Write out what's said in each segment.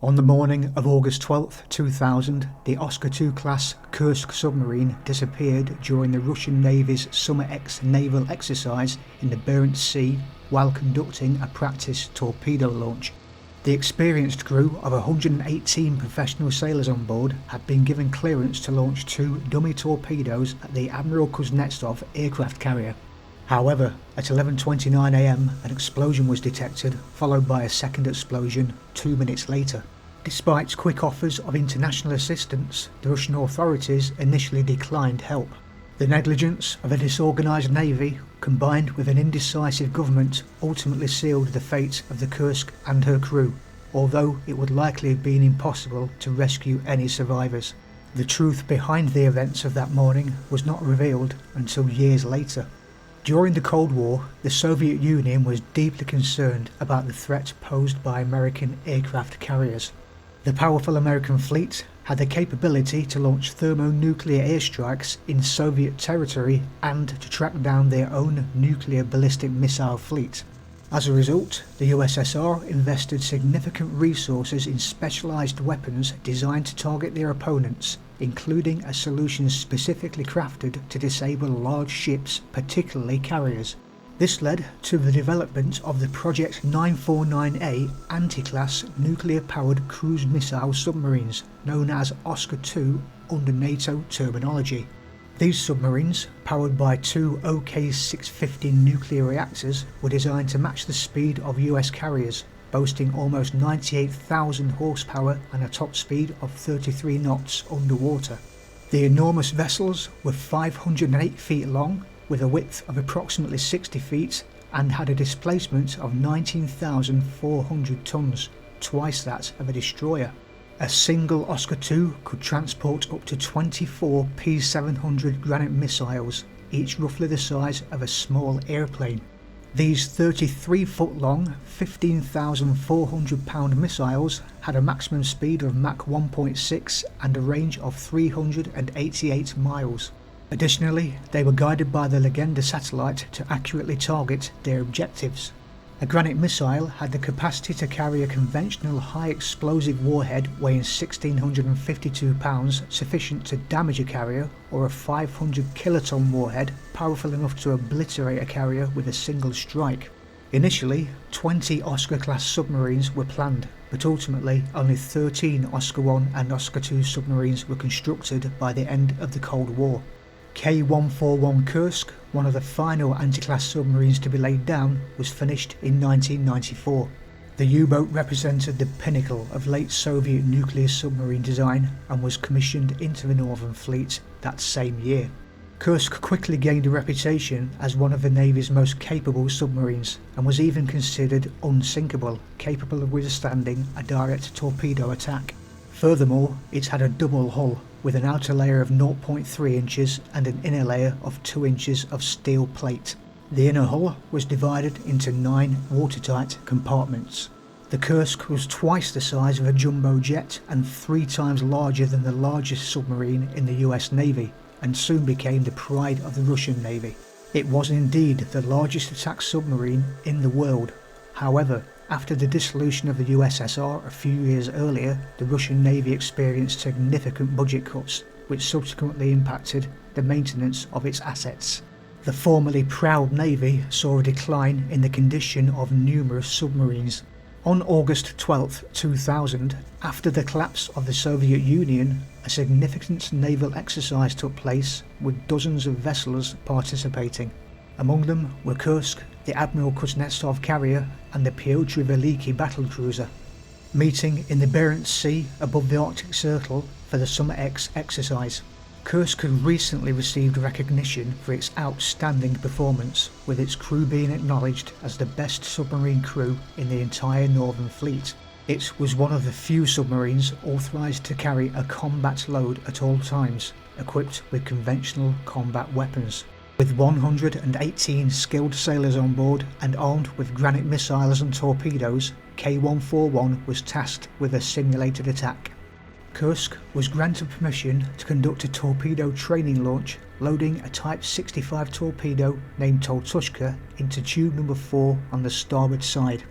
On the morning of August 12, 2000, the Oscar II class Kursk submarine disappeared during the Russian Navy's Summer X naval exercise in the Barents Sea while conducting a practice torpedo launch. The experienced crew of 118 professional sailors on board had been given clearance to launch 2 dummy torpedoes at the Admiral Kuznetsov aircraft carrier. However, at 11:29 am an explosion was detected, followed by a second explosion 2 minutes later. Despite quick offers of international assistance, the Russian authorities initially declined help. The negligence of a disorganised navy, combined with an indecisive government, ultimately sealed the fate of the Kursk and her crew, although it would likely have been impossible to rescue any survivors. The truth behind the events of that morning was not revealed until years later. During the Cold War, the Soviet Union was deeply concerned about the threat posed by American aircraft carriers. The powerful American fleet had the capability to launch thermonuclear airstrikes in Soviet territory and to track down their own nuclear ballistic missile fleet. As a result, the USSR invested significant resources in specialized weapons designed to target their opponents, including a solution specifically crafted to disable large ships, particularly carriers. This led to the development of the Project 949A anti-class nuclear-powered cruise missile submarines, known as Oscar II under NATO terminology. These submarines, powered by 2 OK-650 nuclear reactors, were designed to match the speed of US carriers, boasting almost 98,000 horsepower and a top speed of 33 knots underwater. The enormous vessels were 508 feet long, with a width of approximately 60 feet, and had a displacement of 19,400 tons, twice that of a destroyer. A single Oscar II could transport up to 24 P-700 Granite missiles, each roughly the size of a small airplane. These 33-foot-long, 15,400-pound missiles had a maximum speed of Mach 1.6 and a range of 388 miles. Additionally, they were guided by the Legenda satellite to accurately target their objectives. A Granite missile had the capacity to carry a conventional high-explosive warhead weighing 1,652 pounds, sufficient to damage a carrier, or a 500-kiloton warhead powerful enough to obliterate a carrier with a single strike. Initially, 20 Oscar-class submarines were planned, but ultimately only 13 Oscar I and Oscar II submarines were constructed by the end of the Cold War. K-141 Kursk, one of the final anti-class submarines to be laid down, was finished in 1994. The U-boat represented the pinnacle of late Soviet nuclear submarine design and was commissioned into the Northern Fleet that same year. Kursk quickly gained a reputation as one of the Navy's most capable submarines and was even considered unsinkable, capable of withstanding a direct torpedo attack. Furthermore, it had a double hull, with an outer layer of 0.3 inches and an inner layer of 2 inches of steel plate. The inner hull was divided into 9 watertight compartments. The Kursk was twice the size of a jumbo jet and 3 times larger than the largest submarine in the US Navy, and soon became the pride of the Russian Navy. It was indeed the largest attack submarine in the world. However, after the dissolution of the USSR a few years earlier, the Russian Navy experienced significant budget cuts, which subsequently impacted the maintenance of its assets. The formerly proud Navy saw a decline in the condition of numerous submarines. On August 12, 2000, after the collapse of the Soviet Union, a significant naval exercise took place with dozens of vessels participating. Among them were Kursk, the Admiral Kuznetsov carrier, and the Pyotr Veliki battlecruiser, meeting in the Barents Sea above the Arctic Circle for the Summer X exercise. Kursk had recently received recognition for its outstanding performance, with its crew being acknowledged as the best submarine crew in the entire Northern Fleet. It was one of the few submarines authorised to carry a combat load at all times, equipped with conventional combat weapons. With 118 skilled sailors on board and armed with Granite missiles and torpedoes, K-141 was tasked with a simulated attack. Kursk was granted permission to conduct a torpedo training launch, loading a Type 65 torpedo named Toltushka into tube number 4 on the starboard side.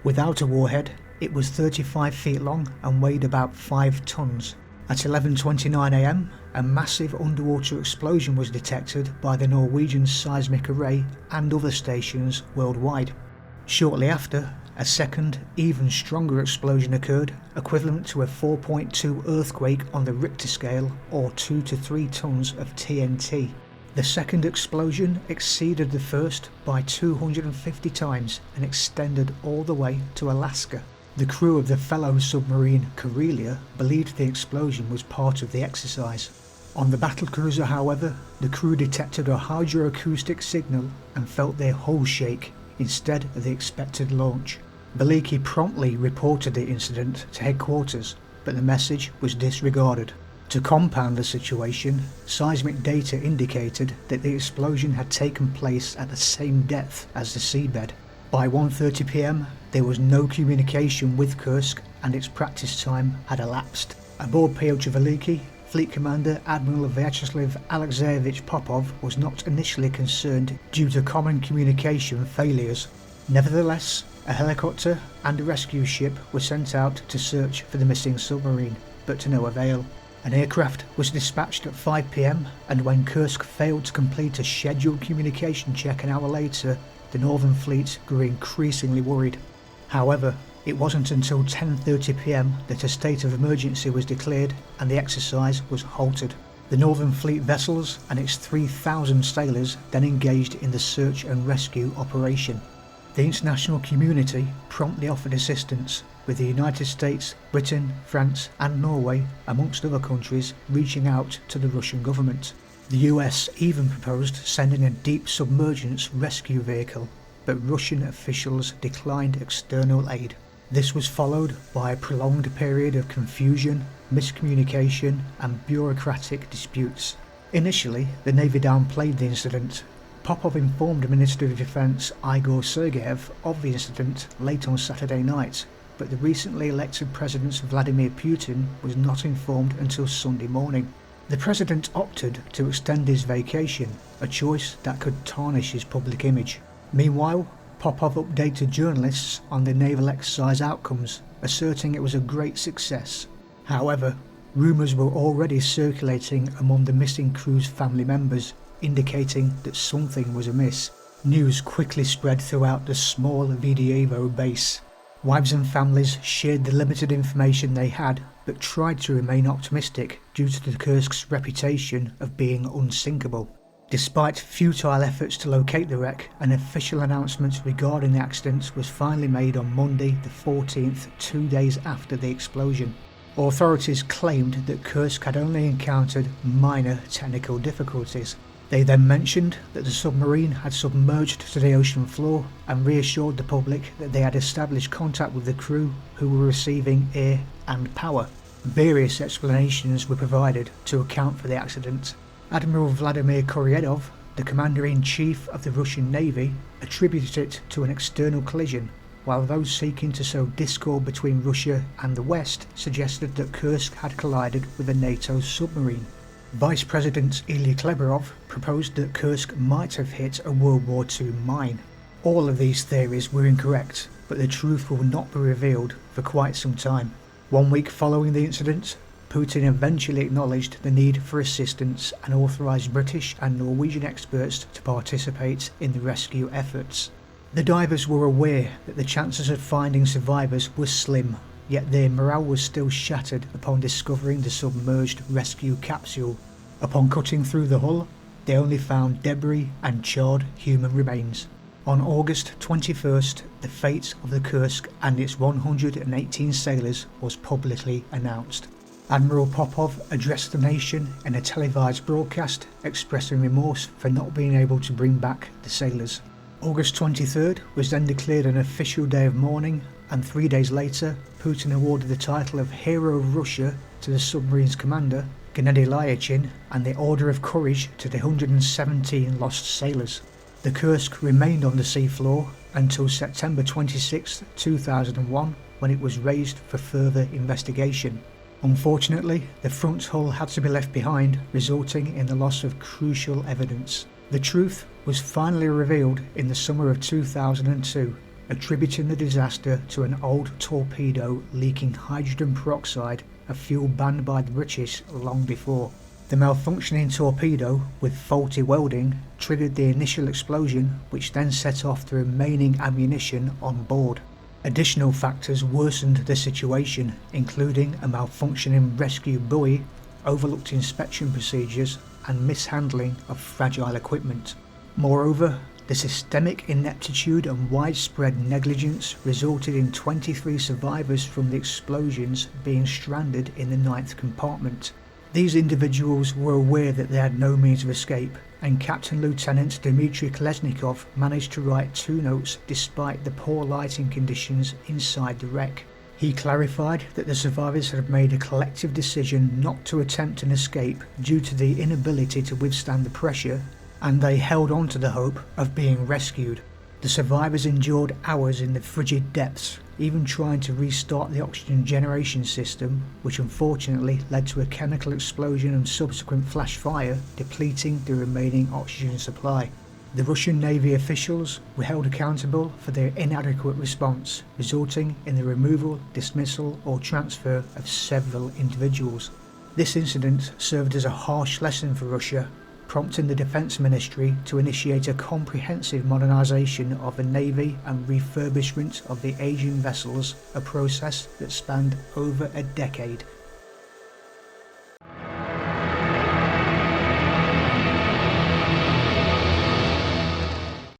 Without a warhead, It was 35 feet long and weighed about 5 tons. At 11:29 am, a massive underwater explosion was detected by the Norwegian seismic array and other stations worldwide. Shortly after, a second, even stronger explosion occurred, equivalent to a 4.2 earthquake on the Richter scale, or 2 to 3 tons of TNT. The second explosion exceeded the first by 250 times and extended all the way to Alaska. The crew of the fellow submarine Karelia believed the explosion was part of the exercise. On the battlecruiser, however, the crew detected a hydroacoustic signal and felt their hull shake instead of the expected launch. Beliki promptly reported the incident to headquarters, but the message was disregarded. To compound the situation, seismic data indicated that the explosion had taken place at the same depth as the seabed. By 1:30 p.m, there was no communication with Kursk and its practice time had elapsed. Aboard Pyotr Veliki, Fleet Commander Admiral Vyacheslav Alexeyevich Popov was not initially concerned due to common communication failures. Nevertheless, a helicopter and a rescue ship were sent out to search for the missing submarine, but to no avail. An aircraft was dispatched at 5 p.m, and when Kursk failed to complete a scheduled communication check an hour later, the Northern Fleet grew increasingly worried. However, it wasn't until 10:30 p.m. that a state of emergency was declared and the exercise was halted. The Northern Fleet vessels and its 3,000 sailors then engaged in the search and rescue operation. The international community promptly offered assistance, with the United States, Britain, France and Norway, amongst other countries, reaching out to the Russian government. The US even proposed sending a deep submergence rescue vehicle, but Russian officials declined external aid. This was followed by a prolonged period of confusion, miscommunication and bureaucratic disputes. Initially, the Navy downplayed the incident. Popov informed Minister of Defense Igor Sergeyev of the incident late on Saturday night, but the recently elected President Vladimir Putin was not informed until Sunday morning. The President opted to extend his vacation, a choice that could tarnish his public image. Meanwhile, Popov updated journalists on the naval exercise outcomes, asserting it was a great success. However, rumours were already circulating among the missing crew's family members, indicating that something was amiss. News quickly spread throughout the small Vidyevo base. Wives and families shared the limited information they had, but tried to remain optimistic due to the Kursk's reputation of being unsinkable. Despite futile efforts to locate the wreck, an official announcement regarding the accident was finally made on Monday the 14th, 2 days after the explosion. Authorities claimed that Kursk had only encountered minor technical difficulties. They then mentioned that the submarine had submerged to the ocean floor and reassured the public that they had established contact with the crew, who were receiving air and power. Various explanations were provided to account for the accident. Admiral Vladimir Koryedov, the Commander-in-Chief of the Russian Navy, attributed it to an external collision, while those seeking to sow discord between Russia and the West suggested that Kursk had collided with a NATO submarine. Vice President Ilya Kleberov proposed that Kursk might have hit a World War II mine. All of these theories were incorrect, but the truth will not be revealed for quite some time. 1 week following the incident, Putin eventually acknowledged the need for assistance and authorised British and Norwegian experts to participate in the rescue efforts. The divers were aware that the chances of finding survivors were slim, yet their morale was still shattered upon discovering the submerged rescue capsule. Upon cutting through the hull, they only found debris and charred human remains. On August 21st, the fate of the Kursk and its 118 sailors was publicly announced. Admiral Popov addressed the nation in a televised broadcast, expressing remorse for not being able to bring back the sailors. August 23rd was then declared an official day of mourning, and 3 days later, Putin awarded the title of Hero of Russia to the submarine's commander, Gennady Lyachin, and the Order of Courage to the 117 lost sailors. The Kursk remained on the seafloor until September 26, 2001, when it was raised for further investigation. Unfortunately, the front hull had to be left behind, resulting in the loss of crucial evidence. The truth was finally revealed in the summer of 2002, attributing the disaster to an old torpedo leaking hydrogen peroxide, a fuel banned by the British long before. The malfunctioning torpedo, with faulty welding, triggered the initial explosion, which then set off the remaining ammunition on board. Additional factors worsened the situation, including a malfunctioning rescue buoy, overlooked inspection procedures, and mishandling of fragile equipment. Moreover, the systemic ineptitude and widespread negligence resulted in 23 survivors from the explosions being stranded in the 9th compartment. These individuals were aware that they had no means of escape, and Captain Lieutenant Dmitry Kolesnikov managed to write 2 notes despite the poor lighting conditions inside the wreck. He clarified that the survivors had made a collective decision not to attempt an escape due to the inability to withstand the pressure, and they held on to the hope of being rescued. The survivors endured hours in the frigid depths, even trying to restart the oxygen generation system, which unfortunately led to a chemical explosion and subsequent flash fire, depleting the remaining oxygen supply. The Russian Navy officials were held accountable for their inadequate response, resulting in the removal, dismissal or transfer of several individuals. This incident served as a harsh lesson for Russia, prompting the Defence Ministry to initiate a comprehensive modernisation of the Navy and refurbishment of the aging vessels, a process that spanned over a decade.